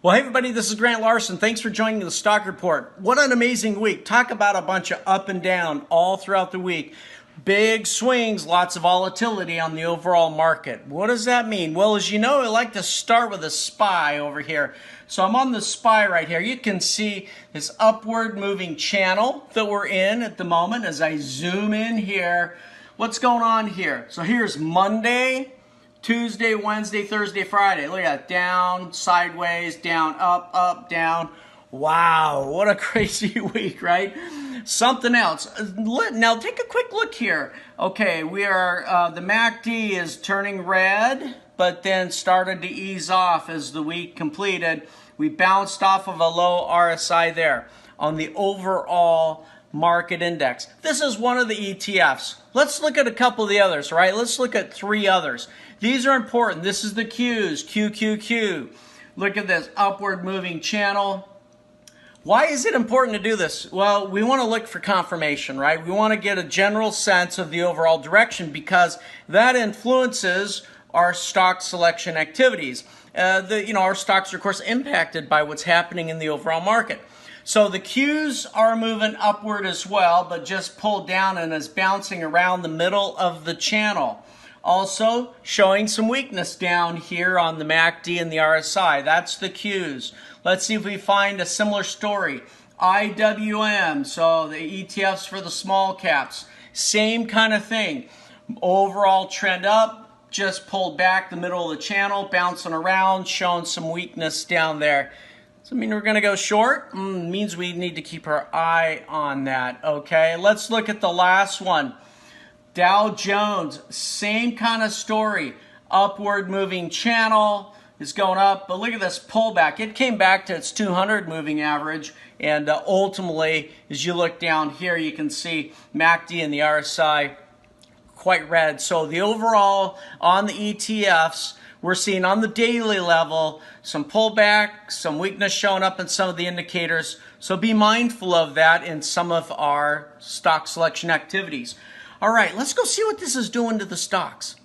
Well, hey everybody, this is Grant Larson. Thanks for joining the Stock Report. What an amazing week. Talk about a bunch of up and down all throughout the week. Big swings, lots of volatility on the overall market. What does that mean? Well, as you know, I like to start with a SPY over here. So I'm on the SPY right here. You can see this upward moving channel that we're in at the moment as I zoom in here. What's going on here? So here's Monday, Tuesday, Wednesday, Thursday, Friday. Look at that. Down, sideways, down, up, down. Wow, what a crazy week, right? Something else. Now take a quick look here. Okay, we are, the MACD is turning red, but then started to ease off as the week completed. We bounced off of a low RSI there on the overall market index. This is one of the ETFs. Let's look at a couple of the others, right? Let's look at three others. These are important. This is the Qs, QQQ. Look at this upward moving channel. Why is it important to do this? Well, we want to look for confirmation, right? We want to get a general sense of the overall direction because that influences our stock selection activities. Our stocks are, of course, impacted by what's happening in the overall market. So the Qs are moving upward as well, but just pulled down and is bouncing around the middle of the channel. Also showing some weakness down here on the MACD and the RSI. That's the Qs. Let's see if we find a similar story. IWM, so the ETFs for the small caps. Same kind of thing. Overall trend up, just pulled back the middle of the channel, bouncing around, showing some weakness down there. Does it mean we're going to go short? Means we need to keep our eye on that. Okay, let's look at the last one. Dow Jones, same kind of story. Upward moving channel is going up, but look at this pullback. It came back to its 200 moving average, and ultimately, as you look down here, you can see MACD and the RSI quite red. So the overall on the ETFs, we're seeing on the daily level some pullback, some weakness showing up in some of the indicators. So be mindful of that in some of our stock selection activities. All right, let's go see what this is doing to the stocks.